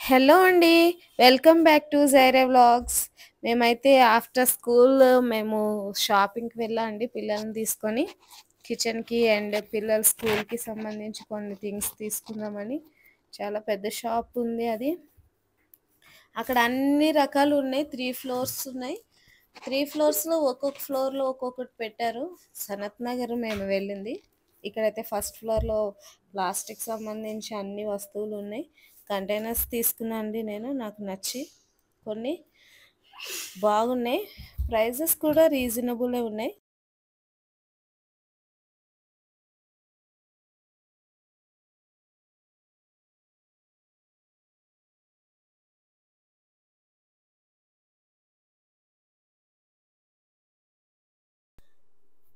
Hello అండి. Welcome back to Jireh vlogs. మేమైతే after school మేము షాపింగ్‌కి వెళ్ళా అండి పిల్లల్ని తీసుకొని. కిచెన్‌కి అండ్ పిల్లల స్కూల్‌కి సంబంధించి కొన్ని థింగ్స్ తీసుకుందామని. చాలా పెద్ద షాప్ ఉంది అది. అక్కడ అన్ని రకాలు ఉన్నాయి. 3 ఫ్లోర్స్ ఉన్నాయి. 3 ఫ్లోర్స్‌లో ఒక్కొక్క ఫ్లోర్‌లో ఒక్కొక్కటి పెట్టారు. సనత్ నగర్ మేము వెళ్ళింది. ఇక్కడైతే ఫస్ట్ ఫ్లోర్‌లో ప్లాస్టిక్ సంబంధించి అన్ని వస్తువులు ఉన్నాయి. కంటైనర్స్ తీసుకున్నా అండి నేను. నాకు నచ్చి కొన్ని బాగున్నాయి. ప్రైజెస్ కూడా రీజనబులే ఉన్నాయి.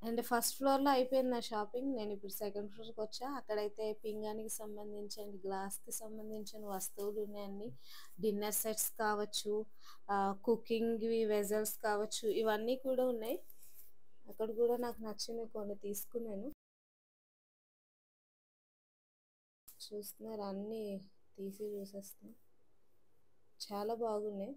అండ్ ఫస్ట్ ఫ్లోర్‌లో అయిపోయింది నా షాపింగ్. నేనిప్పుడు సెకండ్ ఫ్లోర్‌కొచ్చా. అక్కడైతే పింగాణికి సంబంధించి అండ్ గ్లాస్‌కి సంబంధించిన వస్తువులు ఉన్నాయండి. డిన్నర్ సెట్స్ కావచ్చు, కుకింగ్‌వి వెజల్స్ కావచ్చు, ఇవన్నీ కూడా ఉన్నాయి. అక్కడ కూడా నాకు నచ్చినవి కొన్ని తీసుకున్నాను. చూస్తున్నారు అన్నీ తీసి చూసేస్తున్నా. చాలా బాగున్నాయి.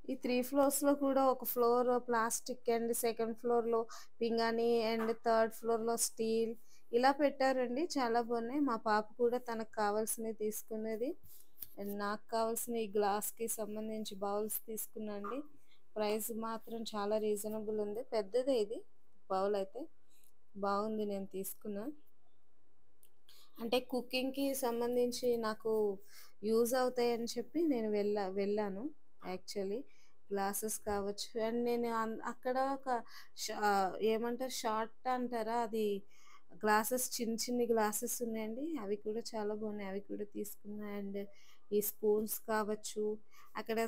ఈ 3 ఫ్లోర్స్‌లో కూడా ఒక ఫ్లోర్ ప్లాస్టిక్ అండ్ సెకండ్ ఫ్లోర్‌లో పింగాణి అండ్ థర్డ్ ఫ్లోర్‌లో స్టీల్ ఇలా పెట్టారండి. చాలా బాగున్నాయి. మా పాప కూడా తనకు కావాల్సినవి తీసుకున్నది. అండ్ నాకు కావాల్సిన ఈ గ్లాస్‌కి సంబంధించి బౌల్స్ తీసుకున్నా అండి. ప్రైస్ మాత్రం చాలా రీజనబుల్ ఉంది. పెద్దదే ఇది బౌల్ అయితే. బాగుంది నేను తీసుకున్నా. అంటే కుకింగ్‌కి సంబంధించి నాకు యూజ్ అవుతాయని చెప్పి నేను వెళ్ళాను యాక్చువల్లీ. గ్లాసెస్ కావచ్చు అండ్ నేను అక్కడ ఒక ఏమంటారు షార్ట్ అంటారా అది గ్లాసెస్ చిన్న చిన్ని గ్లాసెస్ ఉన్నాయండి. అవి కూడా చాలా బాగున్నాయి. అవి కూడా తీసుకున్నా అండ్ ఈ స్పూన్స్ కావచ్చు. అక్కడ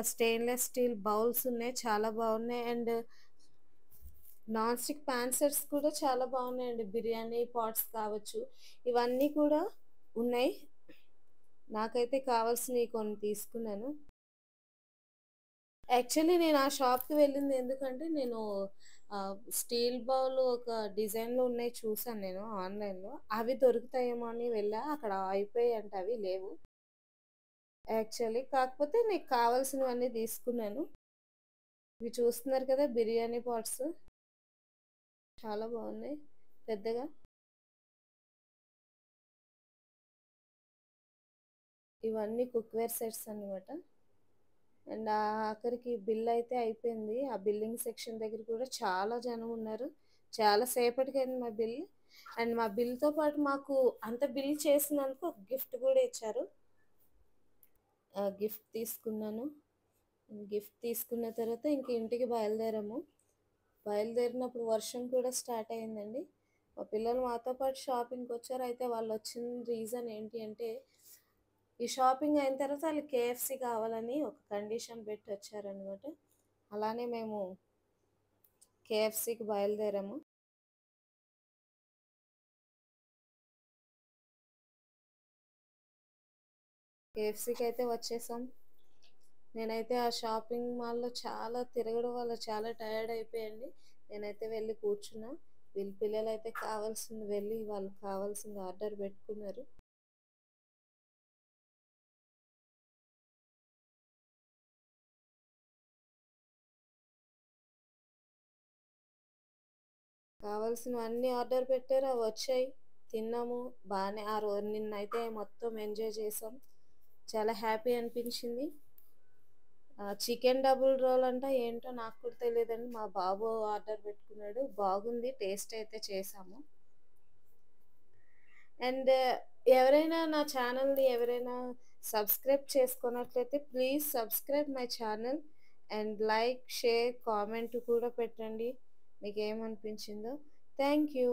స్టెయిన్‌లెస్ స్టీల్ బౌల్స్ ఉన్నాయి. చాలా బాగున్నాయి and non stick pan sets కూడా చాలా బాగున్నాయండి. బిర్యానీ పాట్స్ కావచ్చు. ఇవన్నీ కూడా ఉన్నాయి. నాకైతే కావాల్సినవి కొన్ని తీసుకున్నాను. యాక్చువల్లీ నేను ఆ షాప్‌కి వెళ్ళింది ఎందుకంటే నేను స్టీల్ బౌల్ ఒక డిజైన్‌లో ఉన్నాయి చూసాను నేను ఆన్‌లైన్‌లో. అవి దొరుకుతాయేమో అని వెళ్ళా. అక్కడ అయిపోయాయంట అవి లేవు. యాక్చువల్లీ కాకపోతే నీకు కావాల్సినవన్నీ తీసుకున్నాను. ఇవి చూస్తున్నారు కదా బిర్యానీ పాట్స్ చాలా బాగున్నాయి. పెద్దగా ఇవన్నీ కుక్‌వేర్ సెట్స్ అన్నమాట. అండ్ ఆఖరికి బిల్ అయితే అయిపోయింది. ఆ బిల్లింగ్ సెక్షన్ దగ్గర కూడా చాలా జనం ఉన్నారు. చాలా సేపటికయింది మా బిల్. అండ్ మా బిల్‌తో పాటు మాకు అంత బిల్ చేసినందుకు ఒక గిఫ్ట్ కూడా ఇచ్చారు. గిఫ్ట్ తీసుకున్నాను. గిఫ్ట్ తీసుకున్న తర్వాత ఇంక ఇంటికి బయలుదేరాము. బయలుదేరినప్పుడు వర్షం కూడా స్టార్ట్ అయిందండి. మా పిల్లలు మాతో పాటు షాపింగ్‌కొచ్చారు. అయితే వాళ్ళొచ్చిన రీజన్ ఏంటి అంటే ఈ షాపింగ్ అయిన తర్వాత వాళ్ళు కేఎఫ్‌సి కావాలని ఒక కండిషన్ పెట్టి వచ్చారనమాట. అలానే మేము కేఎఫ్‌సికి బయలుదేరాము. కేఎఫ్‌సికి అయితే వచ్చేసాం. నేనైతే ఆ షాపింగ్ మాల్‌లో చాలా తిరగడం వల్ల చాలా టయర్డ్ అయిపోయండి. నేనైతే వెళ్ళి కూర్చున్నా. వీళ్ళ పిల్లలైతే కావాల్సింది వెళ్ళి వాళ్ళకి కావాల్సింది ఆర్డర్ పెట్టుకున్నారు. కావాల్సినవన్నీ ఆర్డర్ పెట్టారు. అవి వచ్చాయి. తిన్నాము. బానే ఆ రోజు నిన్నైతే మొత్తం ఎంజాయ్ చేసాం. చాలా హ్యాపీ అనిపించింది. చికెన్ డబుల్ రోల్ అంట ఏంటో నాకు కూడా తెలియదండి. మా బాబు ఆర్డర్ పెట్టుకున్నాడు. బాగుంది. టేస్ట్ అయితే చేసాము. అండ్ ఎవరైనా నా ఛానల్‌ని ఎవరైనా సబ్స్క్రైబ్ చేసుకున్నట్లయితే please subscribe my channel and like, share, comment కూడా పెట్టండి. మీకేమనిపించిందో. Thank you.